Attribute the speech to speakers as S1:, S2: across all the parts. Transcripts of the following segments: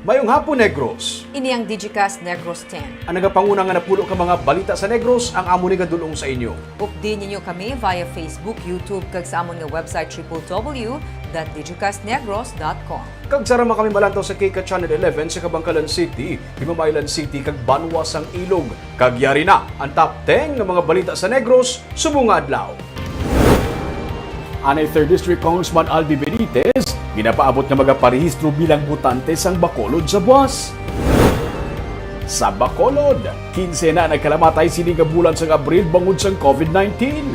S1: Mayong hapon, Negros.
S2: Ini ang Digicast Negros X.
S1: Ang nagapanguna nga napulo ka mga balita sa Negros, ang amo ni gadulong sa inyo.
S2: Update ninyo kami via Facebook, YouTube, kag sa amon nga website www.digicastnegros.com.
S1: Kag sarama kami malantaw sa Kika Channel 11 sa Kabangkalan City, Himamaylan City, kag Banwas ang Ilog. Kag yari na ang top 10 nga mga balita sa Negros, subong adlaw. Anay 3rd District Congressman Albi Benitez, ginapaabot nga magaparehistro bilang butante sang Bacolod sa buwas. Sa Bacolod, 15 na nagkalamatay sini nga bulan sang Abril bangod sang COVID-19.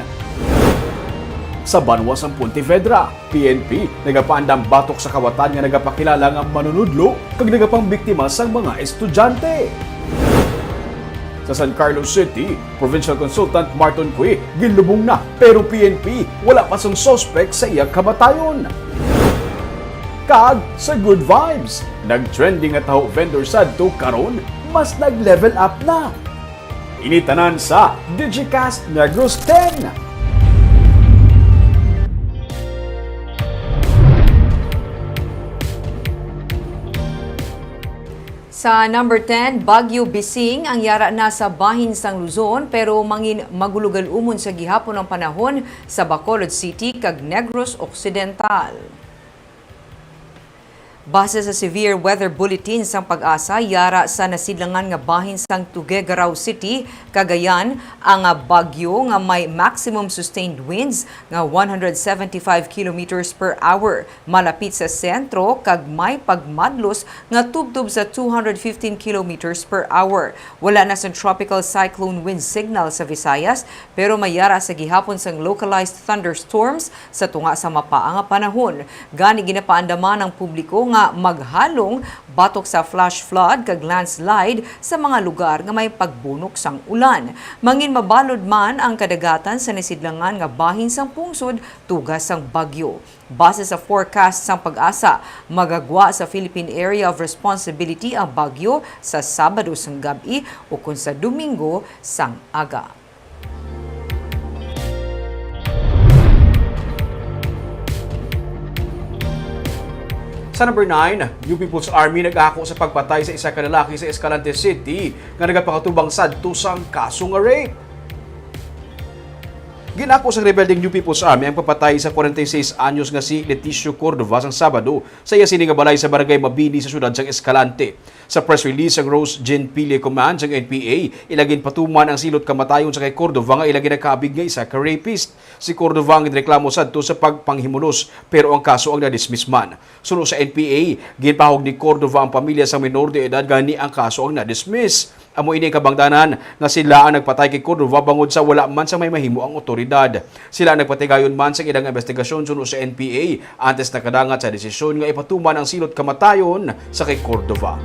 S1: Sa Banwas ang Pontevedra, PNP nagapaandam batok sa kawatan nga nagapakilala nga manunudlo kag nagapang biktima sang mga estudyante. Sa San Carlos City, Provincial Consultant Martin Cui ginlubong na pero PNP wala pa sang suspect sa iyang kamatayon. Kag sa Good Vibes, nag-trending at taho vendor sadto karon mas nag-level up na. Initanan sa Digicast Negros X.
S2: Sa number 10, Bagyo Bising ang yara na sa bahin sang Luzon pero mangin magulugal umon sa gihapon ng panahon sa Bacolod City kag Negros Occidental. Base sa severe weather bulletin sang pag-asa, yara sa nasidlangan nga bahin sang Tuguegarao City, Cagayan, ang bagyo nga may maximum sustained winds nga 175 kilometers per hour. Malapit sa sentro, kag may pagmadlos nga tubtub sa 215 kilometers per hour. Wala na sang tropical cyclone wind signal sa Visayas, pero may yara sa gihapon sang localized thunderstorms sa tunga sa mapaang panahon. Gani ginapaandaman ng publiko nga maghalong batok sa flash flood kag landslide sa mga lugar nga may pagbunok sang ulan. Mangin mabalod man ang kadagatan sa nasidlangan nga bahin sang pungsod tugas sang bagyo. Base sa forecast sang pag-asa, magagwa sa Philippine Area of Responsibility ang bagyo sa Sabado sang gabi o kung sa Domingo sang aga.
S1: Sa number 9, New People's Army nag-ako sa pagpatay sa isa ka lalaki sa Escalante City nga nagapakatubang sadto sang kaso nga rape. Ginako sa rebelding New People's Army ang papatay sa 46 anyos nga si Leticio Cordova sang Sabado sa iya sini nga balay sa barangay Mabini sa syudad sang Escalante. Sa press release sang Rose Jean Pile Command sang NPA, ilagin patuman ang silot kamatayon sa kay Cordova nga ilagin nakaabig nga isa ka rapist. Si Cordova ang reklamo sadto sa pagpanghimulos pero ang kaso ang na-dismiss man. Suno sa NPA, ginpahog ni Cordova ang pamilya sa minor de edad gani ang kaso ang na-dismiss. Amo ini kabangdanan nga sila ang nagpatay kay Cordova bangod sa wala man sa may mahimo ang otoridad. Sila ang nagpatigayon man sa ilang investigasyon suno sa NPA antes nakadangat sa desisyon nga ipatuman ang silot kamatayon sa kay Cordova.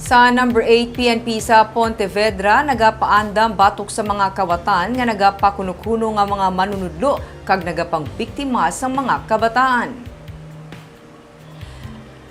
S2: Sa number 8, PNP sa Pontevedra nagapaandam batok sa mga kawatan nga nagapakuno-kuno nga mga manunudlo kag nagapang biktima sa mga kabataan.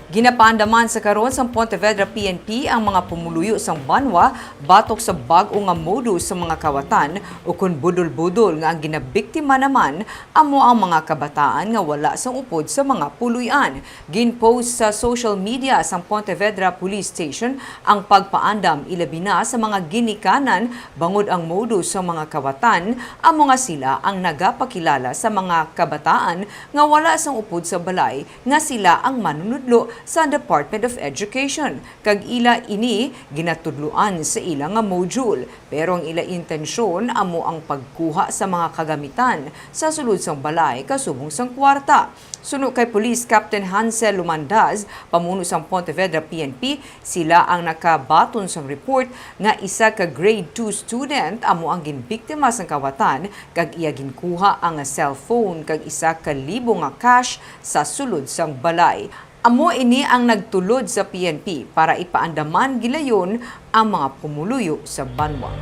S2: Ginapaandaman sa karon sa Pontevedra PNP ang mga pumuluyo sang banwa batok sa bag-o nga modus sa mga kawatan o kun budol-budol nga ang ginabiktima naman amo ang mga kabataan nga wala sang upod sa mga puluyan. Ginpost sa social media sang Pontevedra Police Station ang pagpaandam ilabi na sa mga ginikanan bangod ang modus sa mga kawatan amo nga sila ang nagapakilala sa mga kabataan nga wala sang upod sa balay nga sila ang manunudlo sa Department of Education. Kag ila ini ginatudluan sa ila nga module. Pero ang ila intensyon amo ang pagkuha sa mga kagamitan sa sulod sang balay kasubong sang kwarta. Suno kay Police Captain Hansel Lumandaz, pamuno sang Pontevedra PNP, sila ang nakabaton sang report nga isa ka grade 2 student amo ang ginbiktima sang kawatan kag iya ginkuha ang cellphone kag isa ka libo nga cash sa sulod sang balay. Amo ini ang nagtulod sa PNP para ipaandaman gilayon ang mga pumuluyo sa banwa.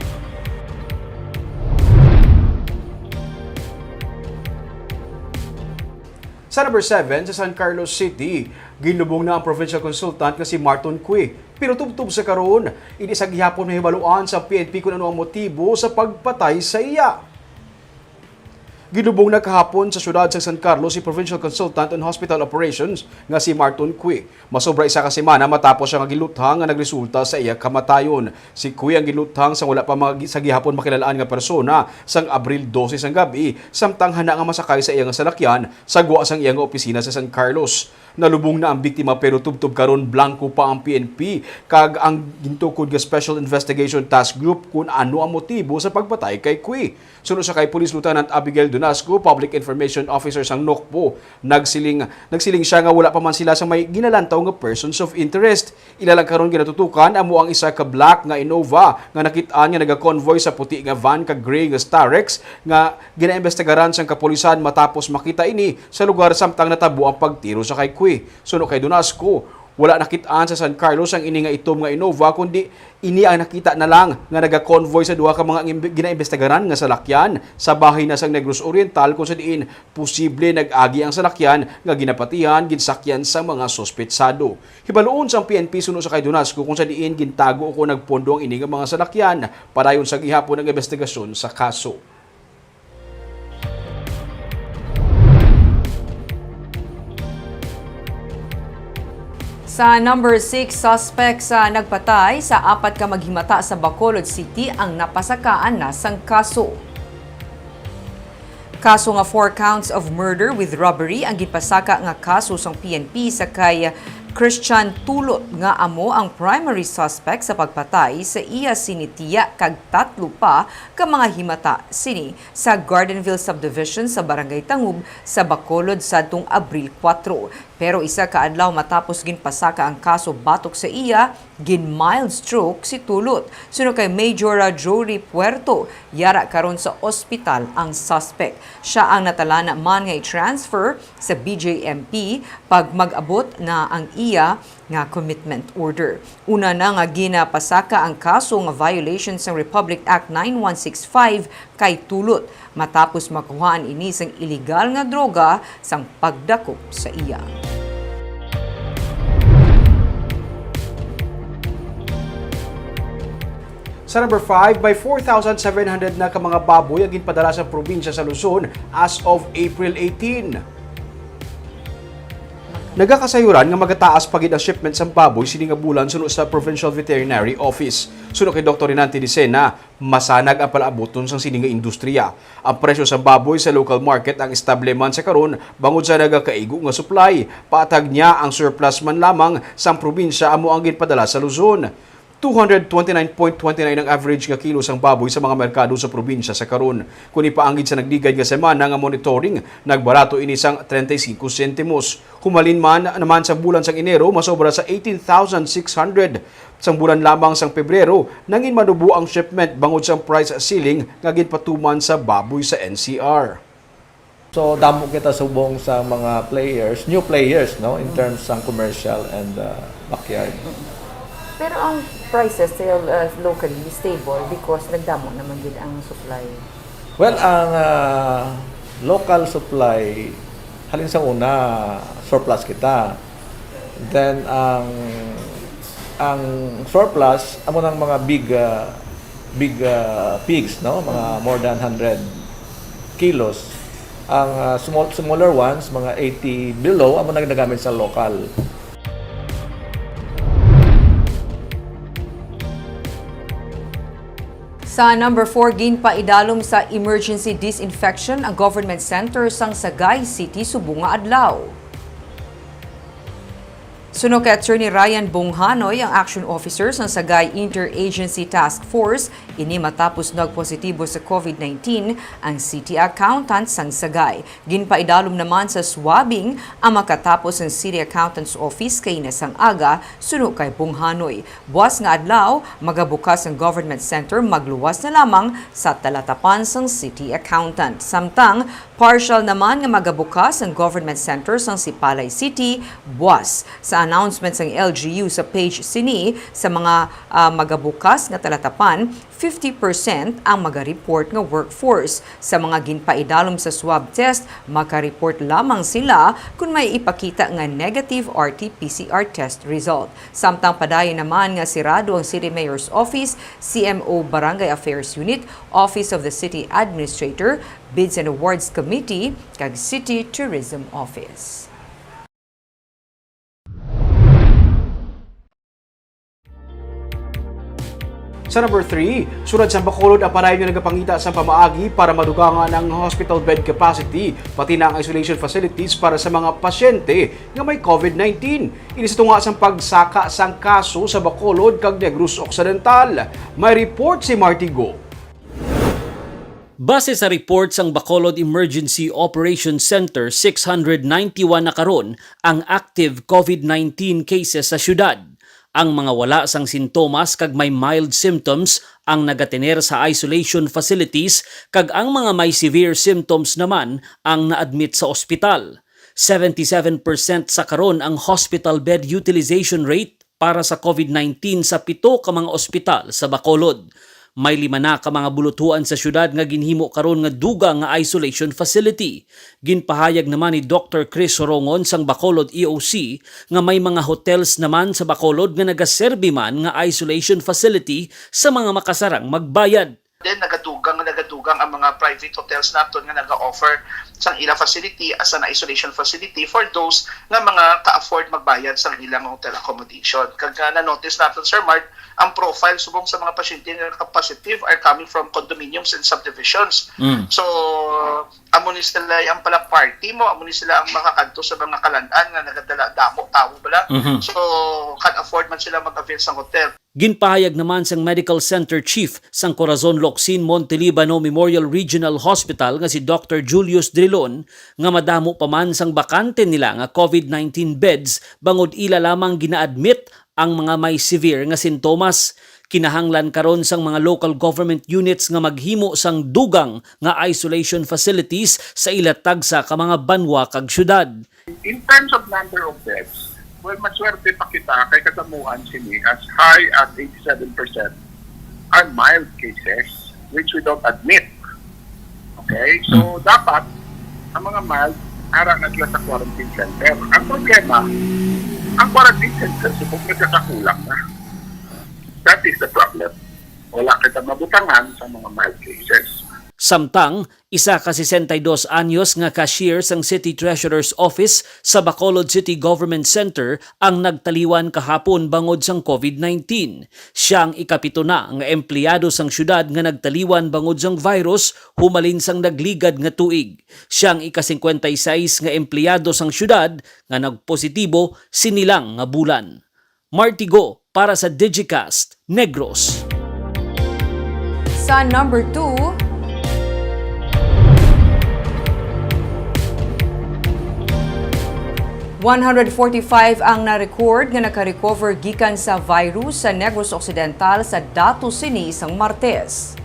S1: Sa number 7, sa San Carlos City, ginlubong na ang provincial consultant nga si Martin Cui. Pero tubtub sa karon, ini sa gihapon na hibaluan sa PNP kung ano ang motibo sa pagpatay sa iya. Gilubong na kahapon sa syudad sa San Carlos si Provincial Consultant on Hospital Operations nga si Marton Cui. Masobra isa ka semana matapos siya nga giluthang nga nagresulta sa iya kamatayon. Si Cui ang giluthang sa wala pa sa gihapon makilalaan nga persona sang Abril 12 sang gabi samtang hana nga masakay sa iya nga salakyan sa guwa sang iya nga opisina sa San Carlos. Nalubong na ang biktima pero tubtob karon blanco pa ang PNP kag ang gintukod nga Special Investigation Task Group kung ano ang motibo sa pagpatay kay Cui. Sunod sa kay Police Lieutenant Abigail Donasco, Public Information Officer sang NOCPO, nagsiling siya nga wala pa man sila sa may ginalantaw nga persons of interest. Ilalang karon ginatutukan amo ang isa ka black nga Innova nga nakitaan nga naga-convoy sa puti nga van kag gray nga Starex nga ginaimbestigaran sang kapulisan matapos makita ini sa lugar samtang natabo ang pagtiro sa kay Cui. Sunod kay Donasco, wala nakitaan sa San Carlos ang ini nga itom nga Innova kundi ini ang nakita na lang nga naga-convoy sa duha ka mga ginaimbestigaran nga salakyan sa bahay na sang Negros Oriental kung sa diin posible nag-agi ang salakyan nga ginapatihan ginsakyan sa mga sospetsado. Hibaluon sa PNP sunod sa kay Donasco kung sa diin gintago o nagpondo ang ini nga mga salakyan padayon sa gihapon ng investigasyon sa kaso.
S2: Sa number 6, suspect sa nagpatay sa 4 ka maghimata sa Bacolod City ang napasakaan na sang kaso. Kaso nga 4 counts of murder with robbery ang gipasaka nga kaso sang PNP sa kay Christian Tulot nga amo ang primary suspect sa pagpatay sa iya sinitiya kag 3 pa ka mga himata sini sa Gardenville Subdivision sa Barangay Tangub sa Bacolod sadtong Abril 4. Pero isa ka adlaw matapos ginpasaka ang kaso batok sa iya, gin mild stroke si Tulot. Sunod kay Major Jory Puerto, yara karon sa ospital ang suspect. Siya ang natalana man nga i-transfer sa BJMP pag mag-abot na ang iya nga commitment order. Una na nga ginapasaka ang kaso nga violation sa Republic Act 9165 kay Tulot matapos makuhaan ini sang illegal nga droga sang pagdakop sa iya.
S1: Sa number 5, by 4,700 na ka mga baboy ang ginpadala sa probinsya sa Luzon as of April 18. Nagakasayuran nga magataas pagid ang shipment sa baboy sini nga bulan sunod sa Provincial Veterinary Office. Sunod kay Dr. Rinante Dicena, masanag ang palaaboton sang sini nga industriya. Ang presyo sa baboy sa local market ang estable man sa karon bangod sa nagakaigo nga supply. Patag niya ang surplus man lamang sa probinsya amo ang ginpadala sa Luzon. 229.29 ang average nga kilo sang baboy sa mga merkado sa probinsya sa karon. Kung ipaangid sa nagdigay nga semana nga monitoring, nagbarato ini sang 35 sentimos. Humalin man naman sa bulan sang Enero, masobra sa 18,600. Sang bulan lamang sang Pebrero, nangin manubo ang shipment bangod sang price ceiling nga ginpatuman sa baboy sa NCR.
S3: So damo kita subong sa mga players, new players no in terms sang commercial and backyard.
S4: Pero ang prices still locally stable because nagdamo naman din ang supply.
S3: Well, ang local supply halin sa una surplus kita. Then ang surplus amo ng mga big pigs no, mga more than 100 kilos. Ang smaller ones mga 80 below amo nang ginagamit sa local.
S2: Sa number 4, ginpaidalom sa emergency disinfection ang government center sang Sagay City, Subong nga adlaw. Sunog kay Attorney Ryan Bonghanoy, ang action officer sa Sagay Interagency Task Force, ini matapos nagpositibo sa COVID-19 ang city accountant sang Sagay. Ginpaidalom naman sa swabbing ang makatapos ang city accountant's office kay nasang aga, sunog kay Bonghanoy. Buwas nga adlaw, magabukas ang government center, magluwas na lamang sa talatapan sang city accountant. Samtang, partial naman nga magabukas ang government center sang Sipalay City, buwas. Sa announcements ng LGU sa page sini sa mga magabukas nga talatapan, 50% ang maga-report nga workforce. Sa mga ginpaidalom sa swab test, maka-report lamang sila kung may ipakita nga negative RT-PCR test result. Samtang padayon naman nga sirado ang City Mayor's Office, CMO Barangay Affairs Unit, Office of the City Administrator, Bids and Awards Committee, kag City Tourism Office.
S1: Sa number 3, surad sa Bacolod ang panay nga nagapangita sa pamaagi para madugangan ang hospital bed capacity pati na ang isolation facilities para sa mga pasyente nga may COVID-19. Inisto nga sa pagsaka sang kaso sa Bacolod kag Negros Occidental. May report si Marty Go.
S5: Base sa report sang Bacolod Emergency Operations Center, 691 na karon ang active COVID-19 cases sa syudad. Ang mga wala sang sintomas kag may mild symptoms ang nagatener sa isolation facilities kag ang mga may severe symptoms naman ang na-admit sa ospital. 77% sa karon ang hospital bed utilization rate para sa COVID-19 sa 7 ka mga ospital sa Bacolod. May 5 na ka mga bulutuan sa syudad nga ginhimo karon nga duga nga isolation facility. Ginpahayag naman ni Dr. Chris Sorongon sang Bacolod EOC nga may mga hotels naman sa Bacolod nga nagaserbi man nga isolation facility sa mga makasarang magbayad.
S6: Then nagadugang ang mga private hotels naton nga naga-offer sang ilang facility as an isolation facility for those nga mga ka-afford magbayad sang ilang hotel accommodation. Kag na-notice naton, Sir Mark, ang profile subong sa mga pasyente nga positive are coming from condominiums and subdivisions. So, amo ni sila ang pala party mo, amo ni sila ang makakadto sa mga kalandaan nga nagadala damo tawo bala. So, can afford man sila mag-avail sa hotel.
S5: Ginpahayag naman sang Medical Center Chief sang Corazon Locsin Montelibano Memorial Regional Hospital nga si Dr. Julius Drilon nga madamo pa man sang bakante nila nga COVID-19 beds bangod ila lamang gina-admit ang mga may severe nga sintomas. Kinahanglan karon sang mga local government units nga maghimo sang dugang nga isolation facilities sa ila tagsa ka mga banwa kag syudad.
S7: In terms of number of beds, well, maswerte pa kita kay katamuan sini as high as 87% are mild cases which we don't admit. Okay? So, dapat ang mga mild harang na sila sa quarantine center. Ang problema, ang quarantine center subok nagkakakulang na. That is the problem. Wala kita mabutangan sa mga mild cases.
S5: Samtang, isa ka 62 anyos nga cashier sang City Treasurer's Office sa Bacolod City Government Center ang nagtaliwan kahapon bangod sang COVID-19. Siyang ikapito na nga empleyado sang syudad nga nagtaliwan bangod sang virus humalin sang nagligad nga tuig. Siyang ika-56 nga empleyado sang syudad nga nagpositibo sinilang nga bulan. Marty Go para sa Digicast Negros.
S2: Sa number 2, 145 ang na-record nga naka-recover gikan sa virus sa Negros Occidental sa dato sini isang Martes.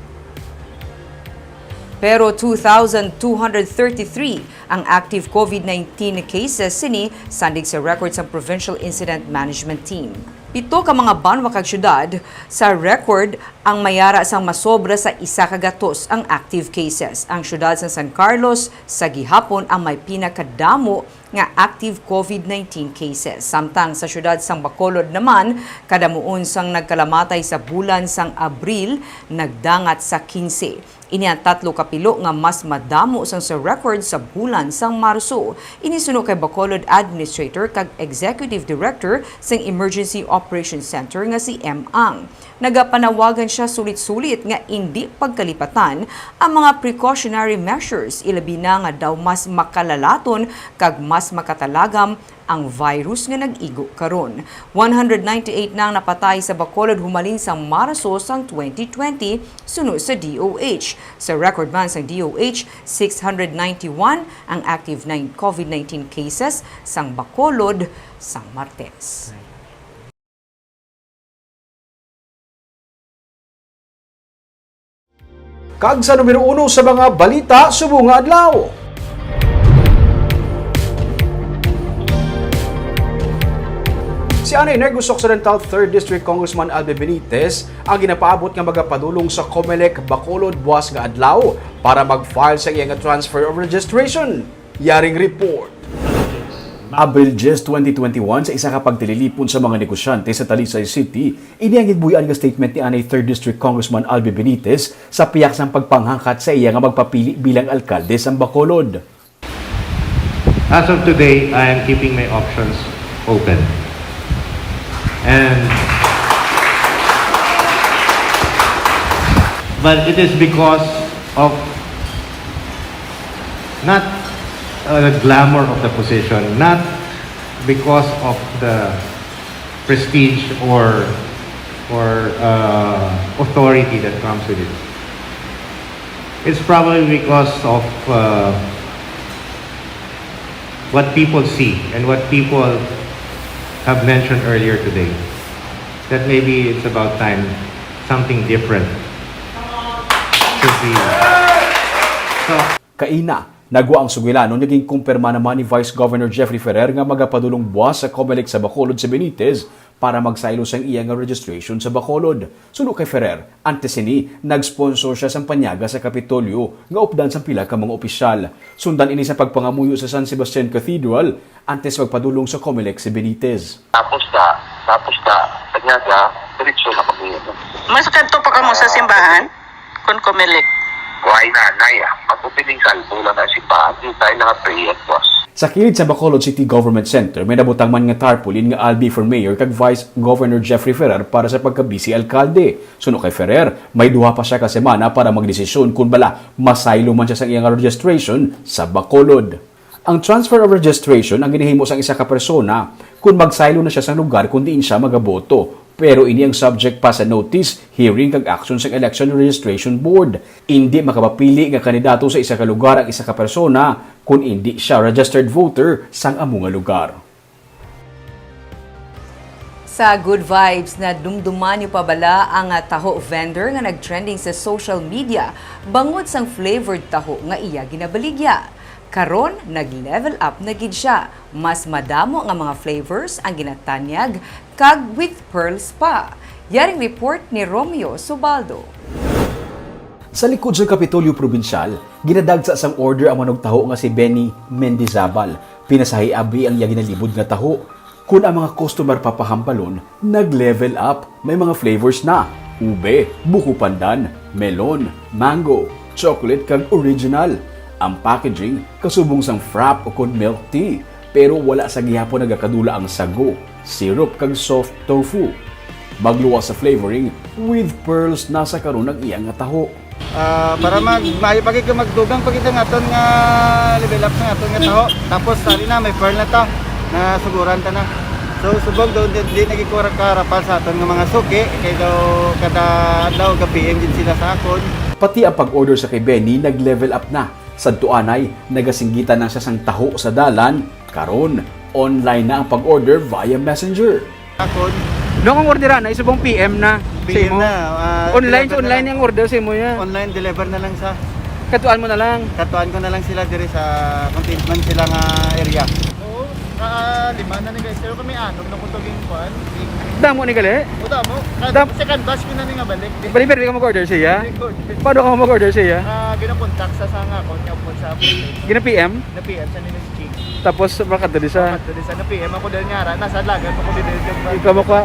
S2: Pero 2,233 ang active COVID-19 cases sini sandig sa record sa Provincial Incident Management Team. 7 ka mga banwa kag syudad sa record ang mayara sang masobra sa 1 kagatos ang active cases. Ang syudad sa San Carlos sa gihapon ang may pinakadamo nga active COVID-19 cases. Samtang sa syudad sang Bacolod naman, kadamuon sang nagkalamatay sa bulan sang Abril, nagdangat sa 15. Ini ang 3 kapilo nga mas madamo sang sa record sa bulan sang Marso. Inisuno kay Bacolod Administrator kag Executive Director sang Emergency Operations Center nga si M. Ang. Nagapanawagan siya sulit-sulit nga hindi pagkalipatan ang mga precautionary measures, ilabi na nga daw mas makalalaton kag mas makatalagam ang virus nga nag-igo karon. 198 nang napatay sa Bacolod humalin sa Marso sang 2020 sunod sa DOH. Sa record man sa DOH, 691 ang active COVID-19 cases sang Bacolod sang Martes.
S1: Kag sa numero 1 sa mga balita subong nga adlaw. Si Anay Negros Occidental 3rd District Congressman Albe Benitez ang ginapaabot nga magapadulong sa COMELEC Bacolod buwas nga adlaw para mag-file sa iyang transfer of registration. Yaring report. Abril 10, 2021 sa isa ka pagtililipon sa mga negosyante sa Talisay City, ini ang gitbuyan nga statement ni Anay 3rd District Congressman Albe Benitez sa piyak sang pagpanghangkat sa iya nga magpapili bilang alkalde sa Bacolod.
S8: As of today, I am keeping my options open. But it is because of not the glamour of the position, not because of the prestige or authority that comes with it. It's probably because of what people see and what people have mentioned earlier today, that maybe it's about time something different should be.
S1: Kaina, nagwa ang sugilanon naging kumpirma naman ni Vice Governor Jeffrey Ferrer nga magapadulong buwas sa COMELEC sa Bacolod si Benitez para magsaylo sang iya nga registration sa Bacolod. Suno kay Ferrer, antes ini nag-sponsor siya sang panyaga sa Kapitolyo nga updan sang pila ka mga opisyal. Sundan ini sa pagpangamuyo sa San Sebastian Cathedral antes magpadulong sa COMELEC si Benitez.
S9: Tapos ka, panyaga, diretso na kami.
S10: Mas kanto pa ka mo sa simbahan? Kung COMELEC?
S9: Why na, Naya? Pag-upiling salpo lang na simbahan, di tayo naka-pray at boss.
S1: Sa kilid sa Bacolod City Government Center, may nabutang man nga tarpaulin nga Albi for Mayor kag Vice Governor Jeffrey Ferrer para sa pagka-busy alkalde. Suno kay Ferrer, may duha pa siya ka semana para magdesisyon kung bala masaylo man siya sa iyang registration sa Bacolod. Ang transfer of registration ang ginihimo sang isa ka persona kung magsaylo na siya sa lugar kung diin siya magaboto. Pero ini ang subject pa sa notice, hearing kag action sa Election Registration Board. Hindi makapapili nga kandidato sa isa ka lugar ang isa ka persona kung hindi siya registered voter sang amo nga lugar.
S2: Sa good vibes na dumduman yung pabala ang taho vendor nga nagtrending sa social media bangod sang flavored taho nga iya ginabaligya. Karon nag-level up na gid siya. Mas madamo nga mga flavors ang ginatanyag kag with pearls pa. Yaring report ni Romeo Subaldo.
S1: Sa likod sa Kapitolyo Probinsyal, ginadagsa sang order ang manog taho nga si Benny Mendizabal. Pinasahi abi ang iya ginalibod nga taho. Kung ang mga customer papahambalon, nag-level up. May mga flavors na: ube, buko pandan, melon, mango, chocolate kag original. Ang packaging kasubong sang frap o kon milk tea, pero wala sa gihapon nagakadula ang sago, syrup kag soft tofu. Magluwas sa flavoring with pearls na sa karon ng iyang nga taho.
S11: Para maayo pagid ka magdugang pagid ang aton nga level up sa aton nga taho. Tapos sari na may pearl na ta na suguran ta na. So subog daw di nagikurat kaharapan sa aton nga mga suki kay daw kada adlaw gabi ang sila sa akon.
S1: Pati ang pag-order sa kay Benny nag-level up na. Sa tuanay, nagasinggitan na siya sang taho sa dalan. Karon, online na ang pag-order via Messenger.
S11: Akon,
S12: Doon ang orderan na, isubong PM na.
S11: PM na.
S12: Online yung order sa mo niya.
S11: Online deliver na lang sa.
S12: Katuan mo na lang.
S11: Katuan ko na lang sila dire sa containment sila nga area. Oo, lima na ni guys. Pero kami anom na kutuging kuan.
S12: Damo ni gali?
S11: O damo. Second batch ko na ni nga balik.
S12: Baliber ka mag-order siya? Paano ka mag-order siya?
S11: Ginakontak sa nga ako niya po sa
S12: Gina PM?
S11: na PM sa nila si Ching.
S12: Tapos makadali sa...
S11: Makadali sa na PM ako dahil nga nasa lagan ako din
S12: Ikaw mo ka,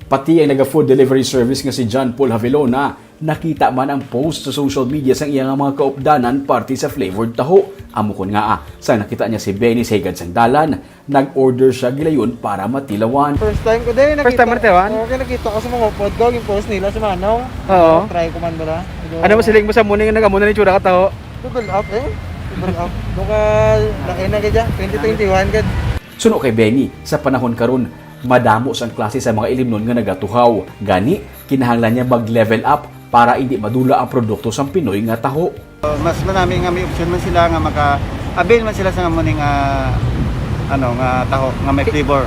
S1: Pati ang naga-food delivery service nga si John Paul Havilona, nakita man ang post sa social media sang iyang mga kaupdanan party sa flavored taho. Amukon nga sa nakita niya si Benny sa higad sang dalan, nag-order siya gilayon para matilawan.
S11: First time ko din nakita.
S12: First time mo natilawan?
S11: Okay, nakita ko sa mga upload ko, yung post nila sa Manong.
S12: Oo.
S11: Try ko man ba?
S12: Ano mo siling mo sa muna nga nag-amuna ni Chura ka taho?
S11: Double up eh. Double up. Doka laki na kaya 2021 gad.
S1: Suno kay Benny, sa panahon karon, madamo sang klase sa mga ilimnon nga nagatuhaw. Gani, kinahanglan niya mag-level up para hindi madula ang produkto sang Pinoy nga taho.
S11: Mas marami nga may option man sila nga maka-avail man sila sa muning nga taho nga may flavor.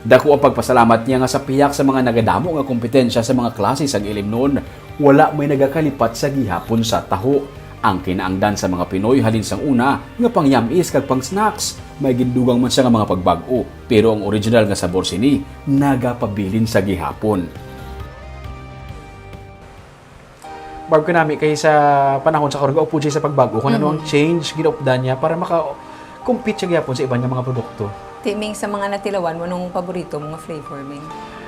S1: Dako ang pagpasalamat niya nga sa piyak sa mga nagadamo nga kompetensya sa mga klase sang ilimnon. Wala may nagakalipat sa gihapon sa taho. Ang kinaangdan sa mga Pinoy halin sang una nga pangyamis kag pang snacks, may gindugang man siya nga mga pagbag-o, pero ang original nga sabor sini nagapabilin sa gihapon.
S12: Barb ko nami kay sa panahon sa karon upo sa pagbago kung ano ang change ginaupdan niya para maka-compete siya gyapon sa iba niya mga produkto.
S2: Timing sa mga natilawan mo nung paborito mga flavor Ming.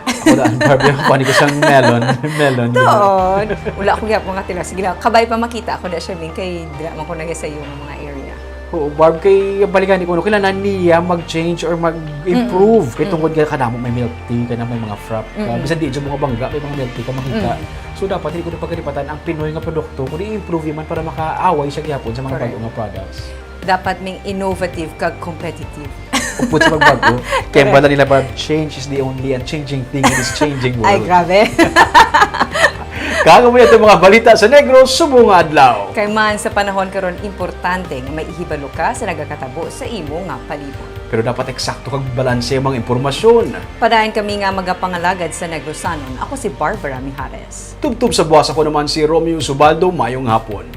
S12: Ako daan Barb yung pani ko siyang melon.
S2: Doon. Wala ko gyapon nga tila. Sige na, kabay pa makita ako da siya Ming kay dira man ko nagay sa iyo mga area.
S12: Oo, Barb kay balikan ni kuno kailangan niya mag-change or mag-improve kay tungod kay kanamo may milk tea kana may mga frap ka bisan di mo mga bangga may mga milk tea ka makita. So dapat hindi ko pagkalipatan ang Pinoy nga produkto kung i-improve man para makaaway siya gyapon sa mga bagong nga products.
S2: Dapat Ming innovative kag competitive.
S12: Upod sa pagbago. Kaya bala nila Barb, change is the only unchanging thing in this changing world.
S2: Ay, grabe.
S1: Kaga mo itong mga balita sa Negros subong nga adlaw.
S2: Kay man sa panahon karon importante nga may ihibalo ka sa nagakatabo sa imo nga palibot.
S1: Pero dapat eksakto kag balanse ang mga impormasyon.
S2: Padayon kami nga magapangalagad sa Negrosanon. Ako si Barbara Mijares.
S1: Tubtub sa buwas ako naman si Romeo Subaldo, mayong hapon.